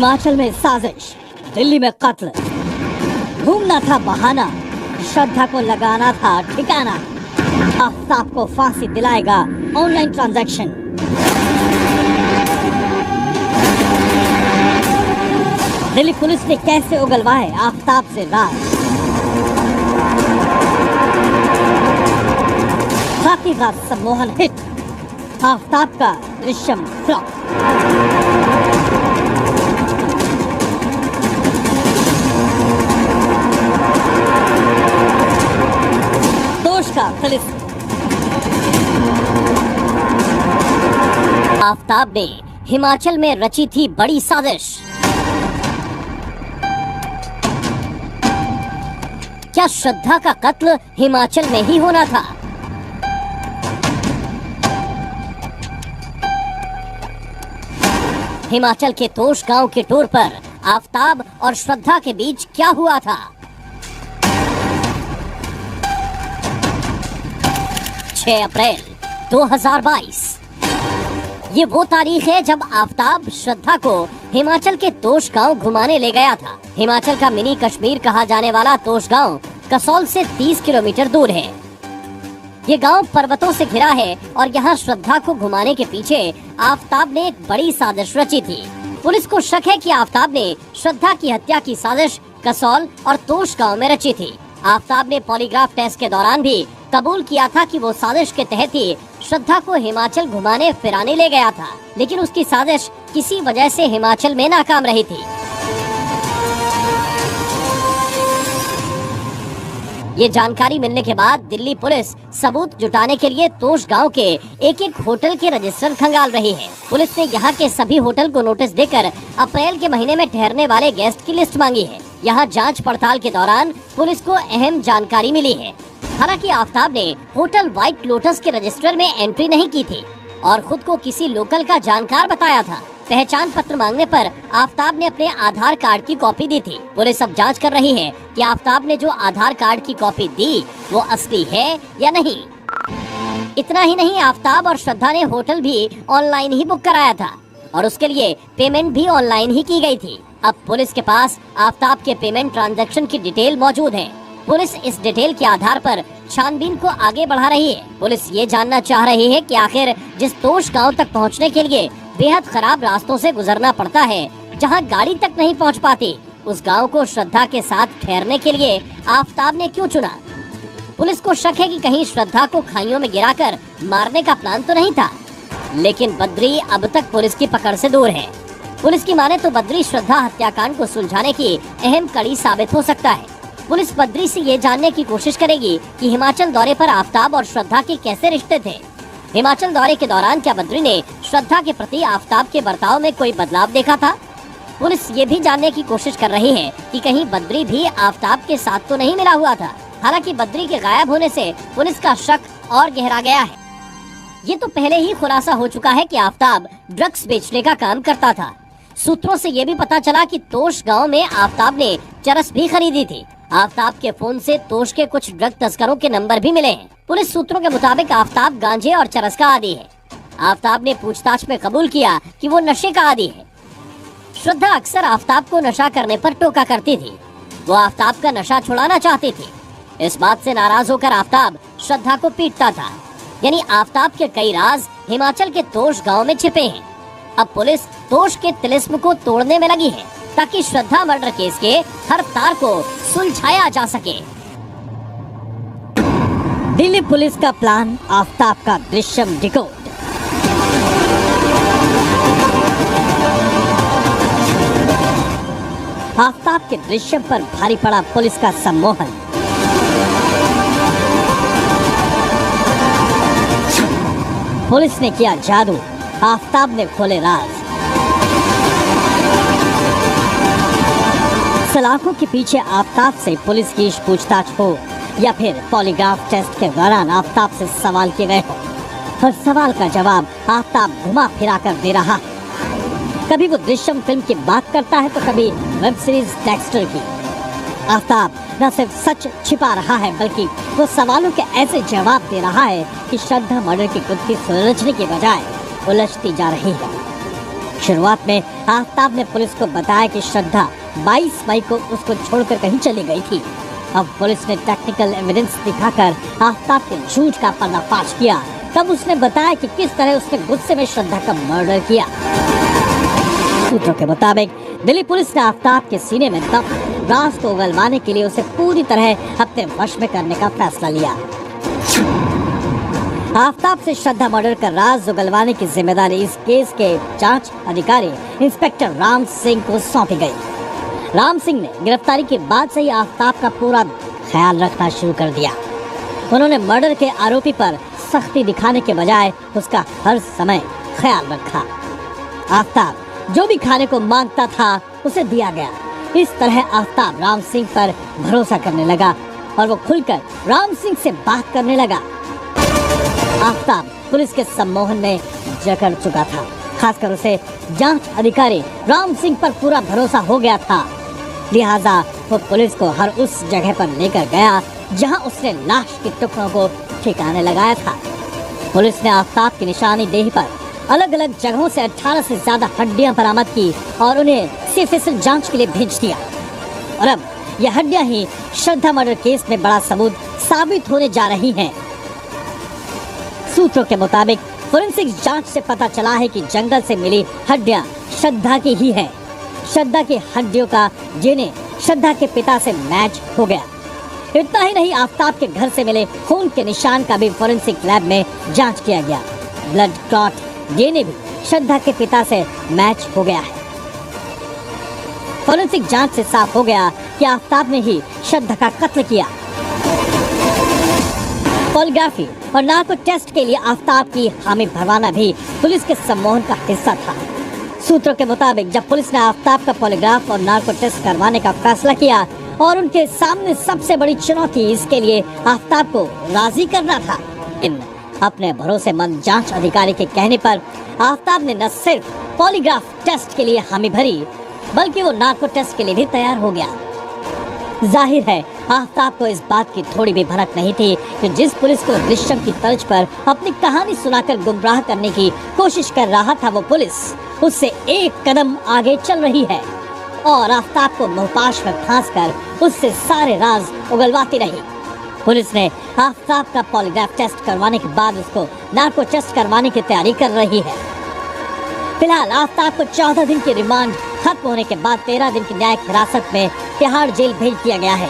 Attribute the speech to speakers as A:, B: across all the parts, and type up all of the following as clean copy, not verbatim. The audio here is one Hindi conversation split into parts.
A: हिमाचल में साजिश, दिल्ली में कत्ल। घूमना था बहाना, श्रद्धा को लगाना था ठिकाना। आफ्ताब को फांसी दिलाएगा ऑनलाइन ट्रांजैक्शन। दिल्ली पुलिस ने कैसे उगलवाए आफ्ताब से राज। साथी का सम्मोहन हिट, आफ्ताब का दृश्यम फ्लॉप। का तिलिस्म। आफ्ताब ने हिमाचल में रची थी बड़ी साजिश। क्या श्रद्धा का कत्ल हिमाचल में ही होना था? हिमाचल के तोश गांव के टूर पर आफ्ताब और श्रद्धा के बीच क्या हुआ था? 6 अप्रैल 2022 ये वो तारीख है जब आफ्ताब श्रद्धा को हिमाचल के तोश गांव घुमाने ले गया था। हिमाचल का मिनी कश्मीर कहा जाने वाला तोश गांव कसौल से 30 किलोमीटर दूर है। ये गांव पर्वतों से घिरा है और यहाँ श्रद्धा को घुमाने के पीछे आफ्ताब ने एक बड़ी साजिश रची थी। पुलिस को शक है कि आफ्ताब ने श्रद्धा की हत्या की साजिश कसौल और तोश गांव में रची थी। आफ्ताब ने पॉलीग्राफ टेस्ट के दौरान भी कबूल किया था कि वो साजिश के तहत ही श्रद्धा को हिमाचल घुमाने फिराने ले गया था, लेकिन उसकी साजिश किसी वजह से हिमाचल में नाकाम रही थी। ये जानकारी मिलने के बाद दिल्ली पुलिस सबूत जुटाने के लिए तोश गांव के एक होटल के रजिस्टर खंगाल रही है। पुलिस ने यहाँ के सभी होटल को नोटिस देकर अप्रैल के महीने में ठहरने वाले गेस्ट की लिस्ट मांगी है। यहाँ जांच पड़ताल के दौरान पुलिस को अहम जानकारी मिली है। हालांकि आफ्ताब ने होटल व्हाइट लोटस के रजिस्टर में एंट्री नहीं की थी और खुद को किसी लोकल का जानकार बताया था। पहचान पत्र मांगने पर आफ्ताब ने अपने आधार कार्ड की कॉपी दी थी। पुलिस अब जांच कर रही है कि आफ्ताब ने जो आधार कार्ड की कॉपी दी वो असली है या नहीं। इतना ही नहीं, आफ्ताब और श्रद्धा ने होटल भी ऑनलाइन ही बुक कराया था और उसके लिए पेमेंट भी ऑनलाइन ही की गई थी। अब पुलिस के पास आफ्ताब के पेमेंट ट्रांजैक्शन की डिटेल मौजूद है। पुलिस इस डिटेल के आधार पर छानबीन को आगे बढ़ा रही है। पुलिस ये जानना चाह रही है कि आखिर जिस तोश गांव तक पहुंचने के लिए बेहद खराब रास्तों से गुजरना पड़ता है, जहां गाड़ी तक नहीं पहुंच पाती, उस गांव को श्रद्धा के साथ ठहरने के लिए आफ्ताब ने क्यों चुना। पुलिस को शक है कि कहीं श्रद्धा को खाइयों में गिराकर मारने का प्लान तो नहीं था, लेकिन बद्री अब तक पुलिस की पकड़ से दूर है। पुलिस की माने तो बद्री श्रद्धा हत्याकांड को सुलझाने की अहम कड़ी साबित हो सकता है। पुलिस बद्री से ये जानने की कोशिश करेगी कि हिमाचल दौरे पर आफ्ताब और श्रद्धा के कैसे रिश्ते थे। हिमाचल दौरे के दौरान क्या बद्री ने श्रद्धा के प्रति आफ्ताब के बर्ताव में कोई बदलाव देखा था। पुलिस ये भी जानने की कोशिश कर रही है कि कहीं बद्री भी आफ्ताब के साथ तो नहीं मिला हुआ था। हालांकि बद्री के गायब होने से पुलिस का शक और गहरा गया है। ये तो पहले ही खुलासा हो चुका है कि आफ्ताब ड्रग्स बेचने का काम करता था। सूत्रों से ये भी पता चला कि तोश गांव में आफ्ताब ने चरस भी खरीदी थी। आफ्ताब के फोन से तोश के कुछ ड्रग तस्करों के नंबर भी मिले हैं। पुलिस सूत्रों के मुताबिक आफ्ताब गांजे और चरस का आदी है। आफ्ताब ने पूछताछ में कबूल किया कि वो नशे का आदी है। श्रद्धा अक्सर आफ्ताब को नशा करने पर टोका करती थी। वो आफ्ताब का नशा छुड़ाना चाहती थी। इस बात से नाराज होकर आफ्ताब श्रद्धा को पीटता था। यानी आफ्ताब के कई राज हिमाचल के तोश गाँव में छिपे हैं। अब पुलिस तोश के तिलिस्म को तोड़ने में लगी है ताकि श्रद्धा मर्डर केस के हर तार को सुलझाया जा सके। दिल्ली पुलिस का प्लान, आफ्ताब का दृश्यम डिकोड। आफ्ताब के दृश्यम पर भारी पड़ा पुलिस का सम्मोहन। पुलिस ने किया जादू, आफ्ताब ने खोले राज। सलाखों के पीछे आफ्ताब से पुलिस की पूछताछ हो या फिर पॉलीग्राफ टेस्ट के दौरान आफ्ताब से सवाल किए गए हो, हर सवाल का जवाब आफ्ताब घुमा फिरा कर दे रहा है। कभी वो दृश्यम फिल्म की बात करता है तो कभी वेब सीरीज डेक्स्टर की। आफ्ताब न सिर्फ सच छिपा रहा है बल्कि वो सवालों के ऐसे जवाब दे रहा है कि श्रद्धा मर्डर की गुत्थी सुलझने के बजाय उलझती जा रही है। शुरुआत में आफ्ताब ने पुलिस को बताया कि श्रद्धा 22 मई को उसको छोड़कर कहीं चली गई थी। अब पुलिस ने टेक्निकल एविडेंस दिखाकर आफ्ताब के झूठ का पर्दाफाश किया। तब उसने बताया कि किस तरह उसने गुस्से में श्रद्धा का मर्डर किया। सूत्रों के मुताबिक दिल्ली पुलिस ने आफ्ताब के सीने में दब राज को उगलवाने के लिए उसे पूरी तरह अपने वश में करने का फैसला लिया। आफ्ताब से श्रद्धा मर्डर का राज उगलवाने की जिम्मेदारी इस केस के जांच अधिकारी इंस्पेक्टर राम सिंह को सौंपी गई। राम सिंह ने गिरफ्तारी के बाद से ही आफ्ताब का पूरा ख्याल रखना शुरू कर दिया। उन्होंने मर्डर के आरोपी पर सख्ती दिखाने के बजाय उसका हर समय ख्याल रखा। आफ्ताब जो भी खाने को मांगता था उसे दिया गया। इस तरह आफ्ताब राम सिंह पर भरोसा करने लगा और वो खुलकर राम सिंह से बात करने लगा। आफ्ताब पुलिस के सम्मोहन में जकड़ चुका था। खासकर उसे जांच अधिकारी राम सिंह पर पूरा भरोसा हो गया था। लिहाजा वो पुलिस को हर उस जगह पर लेकर गया जहां उसने लाश के टुकड़ों को ठिकाने लगाया था। पुलिस ने आफ्ताब की निशानी देह पर अलग अलग जगहों से 18 से ज्यादा हड्डियां बरामद की और उन्हें सीफिसल जांच के लिए भेज दिया। और अब यह हड्डियां ही श्रद्धा मर्डर केस में बड़ा सबूत साबित होने जा रही हैं। सूत्रों के मुताबिक फोरेंसिक जांच से पता चला है कि जंगल से मिली हड्डियां श्रद्धा की ही है। श्रद्धा की हड्डियों का डीएनए श्रद्धा के पिता से मैच हो गया। इतना ही नहीं, आफ्ताब के घर से मिले खून के निशान का भी फोरेंसिक लैब में जांच किया गया। ब्लड क्लॉट डीएनए भी श्रद्धा के पिता से मैच हो गया है। फोरेंसिक जांच से साफ हो गया कि आफ्ताब ने ही श्रद्धा का कत्ल किया। पॉलीग्राफी और नार्को टेस्ट के लिए आफ्ताब की हामी भरवाना भी पुलिस के सम्मोहन का हिस्सा था। सूत्रों के मुताबिक जब पुलिस ने आफ्ताब का पॉलीग्राफ और नार्को टेस्ट करवाने का फैसला किया और उनके सामने सबसे बड़ी चुनौती इसके लिए आफ्ताब को राजी करना था। इन अपने भरोसेमंद जांच अधिकारी के कहने पर आफ्ताब ने न सिर्फ पॉलीग्राफ टेस्ट के लिए हामी भरी बल्कि वो नार्को टेस्ट के लिए भी तैयार हो गया। जाहिर है आफ्ताब को इस बात की थोड़ी भी भनक नहीं थी कि जिस पुलिस को दृश्यम की तर्ज पर अपनी कहानी सुनाकर गुमराह करने की कोशिश कर रहा था वो पुलिस उससे एक कदम आगे चल रही है और आफ्ताब को मोहपाश में फांसकर उससे सारे राज उगलवाती रही। पुलिस ने आफ्ताब का पॉलीग्राफ टेस्ट करवाने के बाद उसको नार्को टेस्ट करवाने की तैयारी कर रही है। फिलहाल आफ्ताब को 14 दिन की रिमांड खत्म होने के बाद 13 दिन की न्यायिक हिरासत में तिहाड़ जेल भेज दिया गया है।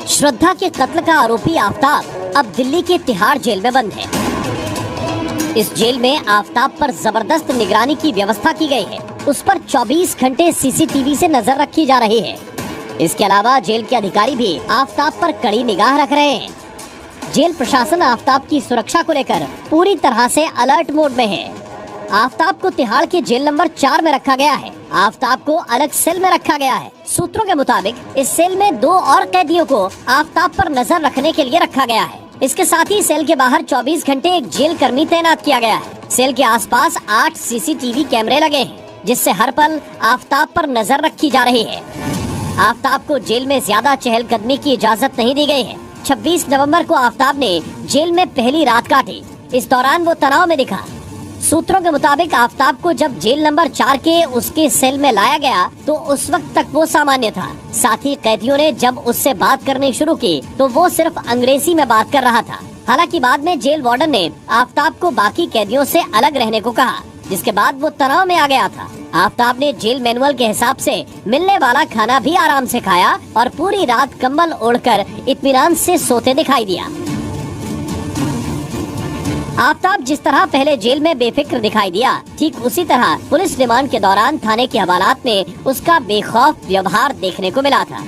A: श्रद्धा के कत्ल का आरोपी आफ्ताब अब दिल्ली के तिहाड़ जेल में बंद है। इस जेल में आफ्ताब पर जबरदस्त निगरानी की व्यवस्था की गई है। उस पर 24 घंटे सीसीटीवी से नजर रखी जा रही है। इसके अलावा जेल के अधिकारी भी आफ्ताब पर कड़ी निगाह रख रहे हैं। जेल प्रशासन आफ्ताब की सुरक्षा को लेकर पूरी तरह से अलर्ट मोड में है। आफ्ताब को तिहाड़ के जेल नंबर 4 में रखा गया है। आफ्ताब को अलग सेल में रखा गया है। सूत्रों के मुताबिक इस सेल में 2 और कैदियों को आफ्ताब पर नजर रखने के लिए रखा गया है। इसके साथ ही सेल के बाहर 24 घंटे एक जेल कर्मी तैनात किया गया है। सेल के आसपास 8 सीसीटीवी कैमरे लगे हैं जिससे हर पल आफ्ताब पर नजर रखी जा रही है। आफ्ताब को जेल में ज्यादा चहलकदमी की इजाजत नहीं दी गई है। 26 नवंबर को आफ्ताब ने जेल में पहली रात काटी। इस दौरान वो तनाव में दिखा। सूत्रों के मुताबिक आफ्ताब को जब जेल नंबर 4 के उसके सेल में लाया गया तो उस वक्त तक वो सामान्य था। साथ ही कैदियों ने जब उससे बात करनी शुरू की तो वो सिर्फ अंग्रेजी में बात कर रहा था। हालांकि बाद में जेल वार्डन ने आफ्ताब को बाकी कैदियों से अलग रहने को कहा, जिसके बाद वो तनाव में आ गया था। आफ्ताब ने जेल मैनुअल के हिसाब से मिलने वाला खाना भी आराम से खाया और पूरी रात कंबल ओढ़कर इत्मीनान से सोते दिखाई दिया। आफ्ताब जिस तरह पहले जेल में बेफिक्र दिखाई दिया, ठीक उसी तरह पुलिस रिमांड के दौरान थाने के हवालात में उसका बेखौफ व्यवहार देखने को मिला था।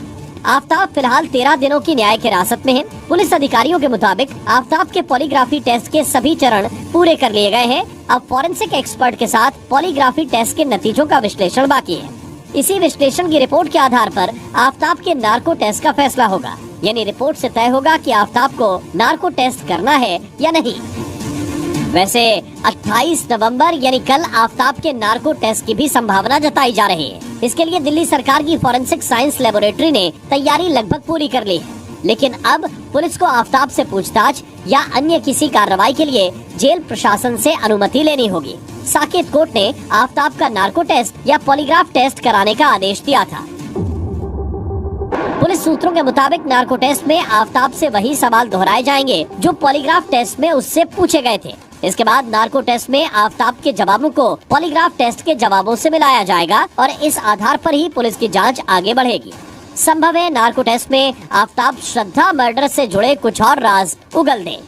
A: आफ्ताब फिलहाल 13 दिनों की न्यायिक हिरासत में है। पुलिस अधिकारियों के मुताबिक आफ्ताब के पॉलीग्राफी टेस्ट के सभी चरण पूरे कर लिए गए हैं। अब फॉरेंसिक एक्सपर्ट के साथ पॉलीग्राफी टेस्ट के नतीजों का विश्लेषण बाकी है। इसी विश्लेषण की रिपोर्ट के आधार पर आफ्ताब के नार्को टेस्ट का फैसला होगा। यानी रिपोर्ट से तय होगा कि आफ्ताब को नार्को टेस्ट करना है या नहीं। वैसे 28 नवंबर यानी कल आफ्ताब के नार्को टेस्ट की भी संभावना जताई जा रही है। इसके लिए दिल्ली सरकार की फॉरेंसिक साइंस लेबोरेटरी ने तैयारी लगभग पूरी कर ली है। लेकिन अब पुलिस को आफ्ताब से पूछताछ या अन्य किसी कार्रवाई के लिए जेल प्रशासन से अनुमति लेनी होगी। साकेत कोर्ट ने आफताब का नार्को टेस्ट या पॉलीग्राफ टेस्ट कराने का आदेश दिया था। पुलिस सूत्रों के मुताबिक नार्को टेस्ट में आफताब से वही सवाल दोहराए जाएंगे जो पॉलीग्राफ टेस्ट में उससे पूछे गए थे। इसके बाद नार्को टेस्ट में आफताब के जवाबों को पॉलीग्राफ टेस्ट के जवाबों से मिलाया जाएगा और इस आधार पर ही पुलिस की जांच आगे बढ़ेगी। संभव है नार्को टेस्ट में आफताब श्रद्धा मर्डर से जुड़े कुछ और राज उगल दे।